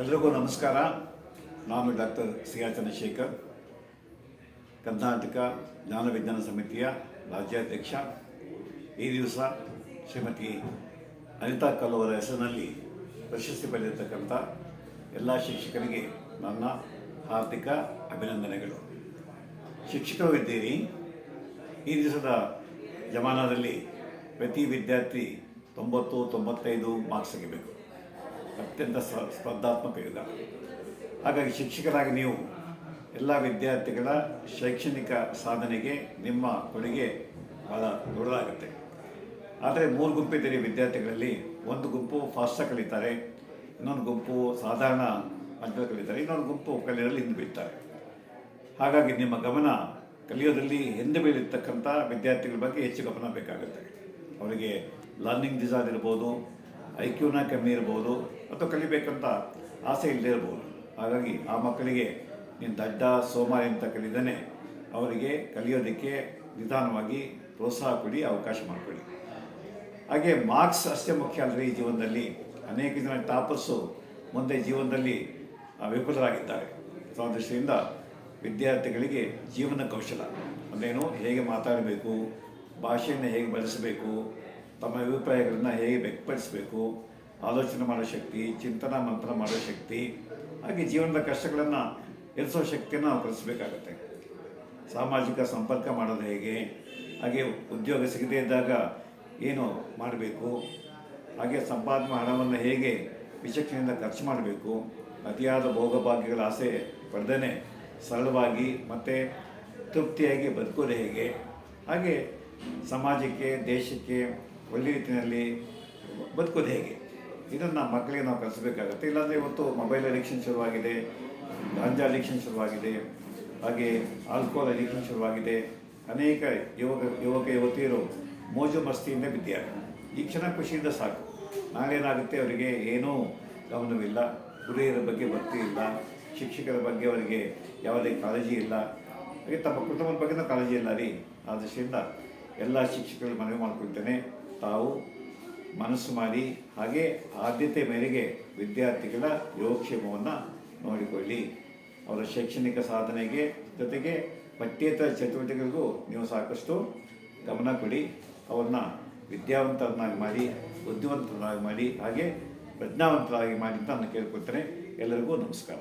ಎಲ್ರಿಗೂ ನಮಸ್ಕಾರ. ನಾನು doctor C R Chandrashekar, Karnataka ಜ್ಞಾನ ವಿಜ್ಞಾನ ಸಮಿತಿಯ ರಾಜ್ಯಾಧ್ಯಕ್ಷ. ಈ ದಿವಸ ಶ್ರೀಮತಿ ಅನಿತಾ ಕಲ್ ಅವರ ಹೆಸರಿನಲ್ಲಿ ಪ್ರಶಸ್ತಿ ಪಡೆದಿರ್ತಕ್ಕಂಥ ಎಲ್ಲ ಶಿಕ್ಷಕರಿಗೆ ನನ್ನ ಹಾರ್ದಿಕ ಅಭಿನಂದನೆಗಳು. ಶಿಕ್ಷಕರು ಇದ್ದೀರಿ. ಈ ದಿವಸದ ಜಮಾನದಲ್ಲಿ ಪ್ರತಿ ವಿದ್ಯಾರ್ಥಿ 90-95 ಮಾರ್ಕ್ಸ್ ತೆಗಿಬೇಕು. ಅತ್ಯಂತ ಸ್ಪರ್ಧಾತ್ಮಕ ಯುಗ. ಹಾಗಾಗಿ ಶಿಕ್ಷಕರಾಗಿ ನೀವು ಎಲ್ಲ ವಿದ್ಯಾರ್ಥಿಗಳ ಶೈಕ್ಷಣಿಕ ಸಾಧನೆಗೆ ನಿಮ್ಮ ಕೊಡುಗೆ ಭಾಳ ದೊಡ್ಡದಾಗುತ್ತೆ. ಆದರೆ 3 ಗುಂಪಿದ್ದೀರಿ ವಿದ್ಯಾರ್ಥಿಗಳಲ್ಲಿ. ಒಂದು ಗುಂಪು ಫಾಸ್ಟಾಗಿ ಕಲಿತಾರೆ, ಇನ್ನೊಂದು ಗುಂಪು ಸಾಧಾರಣ ಮಟ್ಟದಲ್ಲಿ ಕಲಿತಾರೆ, ಇನ್ನೊಂದು ಗುಂಪು ಕಲಿಯೋದ್ರಲ್ಲಿ ಹಿಂದೆ ಬೀಳ್ತಾರೆ. ಹಾಗಾಗಿ ನಿಮ್ಮ ಗಮನ ಕಲಿಯೋದ್ರಲ್ಲಿ ಹಿಂದೆ ಬೀಳಿರ್ತಕ್ಕಂಥ ವಿದ್ಯಾರ್ಥಿಗಳ ಬಗ್ಗೆ ಹೆಚ್ಚು ಗಮನ ಬೇಕಾಗುತ್ತೆ. ಅವರಿಗೆ ಲರ್ನಿಂಗ್ ಡಿಸಾರ್ಡರ್ ಇರ್ಬೋದು, IQ ಕಮ್ಮಿ ಇರ್ಬೋದು, ಅಥವಾ ಕಲಿಬೇಕಂತ ಆಸೆ ಇಲ್ಲದೆ ಇರ್ಬೋದು. ಹಾಗಾಗಿ ಆ ಮಕ್ಕಳಿಗೆ ನೀನು ದಡ್ಡ ಸೋಮಾರಿ ಅಂತ ಕಲಿದೇ ಅವರಿಗೆ ಕಲಿಯೋದಕ್ಕೆ ನಿಧಾನವಾಗಿ ಪ್ರೋತ್ಸಾಹ ಕೊಡಿ, ಅವಕಾಶ ಮಾಡಿಕೊಡಿ. ಹಾಗೆ ಮಾರ್ಕ್ಸ್ ಅಷ್ಟೇ ಮುಖ್ಯ ಅಲ್ಲದೆ ಈ ಜೀವನದಲ್ಲಿ. ಅನೇಕ ಜನ ಟಾಪರ್ಸು ಮುಂದೆ ಜೀವನದಲ್ಲಿ ವಿಫಲರಾಗಿದ್ದಾರೆ. ಸೊ ಆ ದೃಷ್ಟಿಯಿಂದ ವಿದ್ಯಾರ್ಥಿಗಳಿಗೆ ಜೀವನ ಕೌಶಲ ಅಂದ್ರೇನು, ಹೇಗೆ ಮಾತಾಡಬೇಕು, ಭಾಷೆಯನ್ನು ಹೇಗೆ ಬಳಸಬೇಕು, ತಮ್ಮ ಅಭಿಪ್ರಾಯಗಳನ್ನು ಹೇಗೆ ವ್ಯಕ್ತಪಡಿಸಬೇಕು, ಆಲೋಚನೆ ಮಾಡೋ ಶಕ್ತಿ, ಚಿಂತನ ಮಂಥನ ಮಾಡೋ ಶಕ್ತಿ, ಹಾಗೆ ಜೀವನದ ಕಷ್ಟಗಳನ್ನು ಎದುರಿಸೋ ಶಕ್ತಿಯನ್ನು ನಾವು ಕಲಿಸಬೇಕಾಗತ್ತೆ. ಸಾಮಾಜಿಕ ಸಂಪರ್ಕ ಮಾಡೋದು ಹೇಗೆ, ಹಾಗೆ ಉದ್ಯೋಗ ಸಿಗದೇ ಇದ್ದಾಗ ಏನು ಮಾಡಬೇಕು, ಹಾಗೆ ಸಂಪಾದನೆ ಹಣವನ್ನು ಹೇಗೆ ವಿಚಕ್ಷಣೆಯಿಂದ ಖರ್ಚು ಮಾಡಬೇಕು, ಅತಿಯಾದ ಭೋಗಭಾಗ್ಯಗಳ ಆಸೆ ಪಡೆದೇ ಸರಳವಾಗಿ ಮತ್ತು ತೃಪ್ತಿಯಾಗಿ ಬದುಕೋದು ಹೇಗೆ, ಹಾಗೆ ಸಮಾಜಕ್ಕೆ ದೇಶಕ್ಕೆ ಒಳ್ಳೆಯ ರೀತಿಯಲ್ಲಿ ಬದುಕೋದು ಹೇಗೆ, ಇದನ್ನು ಮಕ್ಕಳಿಗೆ ನಾವು ಕಲಿಸಬೇಕಾಗತ್ತೆ. ಇಲ್ಲಾಂದರೆ ಇವತ್ತು ಮೊಬೈಲ್ ಅಡಿಕ್ಷನ್ ಶುರುವಾಗಿದೆ, ಗಾಂಜಾ ಅಡಿಕ್ಷನ್ ಶುರುವಾಗಿದೆ, ಹಾಗೆ ಆಲ್ಕೋಹಾಲ್ ಅಡಿಕ್ಷನ್ ಶುರುವಾಗಿದೆ. ಅನೇಕ ಯುವಕ ಯುವತಿಯರು ಮೋಜು ಮಸ್ತಿಯಿಂದ ಬಿದ್ದಿದ್ದಾರೆ. ಈ ಕ್ಷಣ ಖುಷಿಯಿಂದ ಸಾಕು. ನಾಳೇನಾಗುತ್ತೆ ಅವರಿಗೆ ಏನೂ ಗಮನವಿಲ್ಲ, ಗುರಿಯರ ಬಗ್ಗೆ ಭಕ್ತಿ ಇಲ್ಲ, ಶಿಕ್ಷಕರ ಬಗ್ಗೆ ಅವರಿಗೆ ಯಾವುದೇ ಕಾಳಜಿ ಇಲ್ಲ, ಹಾಗೆ ತಮ್ಮ ಕುಟುಂಬದ ಬಗ್ಗೆನೂ ಕಾಳಜಿ ಇಲ್ಲ ರೀ. ಆ ದೃಷ್ಟಿಯಿಂದ ಎಲ್ಲ ಶಿಕ್ಷಕರು ಮನವಿ ಮಾಡಿಕೊಳ್ತೇನೆ, ತಾವು ಮನಸ್ಸು ಮಾಡಿ ಹಾಗೆ ಆದ್ಯತೆ ಮೇರೆಗೆ ವಿದ್ಯಾರ್ಥಿಗಳ ಯೋಗಕ್ಷೇಮವನ್ನು ನೋಡಿಕೊಳ್ಳಿ. ಅವರ ಶೈಕ್ಷಣಿಕ ಸಾಧನೆಗೆ ಜೊತೆಗೆ ಪಠ್ಯೇತರ ಚಟುವಟಿಕೆಗಳಿಗೂ ನೀವು ಸಾಕಷ್ಟು ಗಮನ ಕೊಡಿ. ಅವ್ರನ್ನ ವಿದ್ಯಾವಂತರನ್ನಾಗಿ ಮಾಡಿ, ಬುದ್ಧಿವಂತರನ್ನಾಗಿ ಮಾಡಿ, ಹಾಗೆ ಪ್ರಜ್ಞಾವಂತರಾಗಿ ಮಾಡಿ ಅಂತ ನಾನು ಕೇಳ್ಕೊಳ್ತೇನೆ. ಎಲ್ಲರಿಗೂ ನಮಸ್ಕಾರ.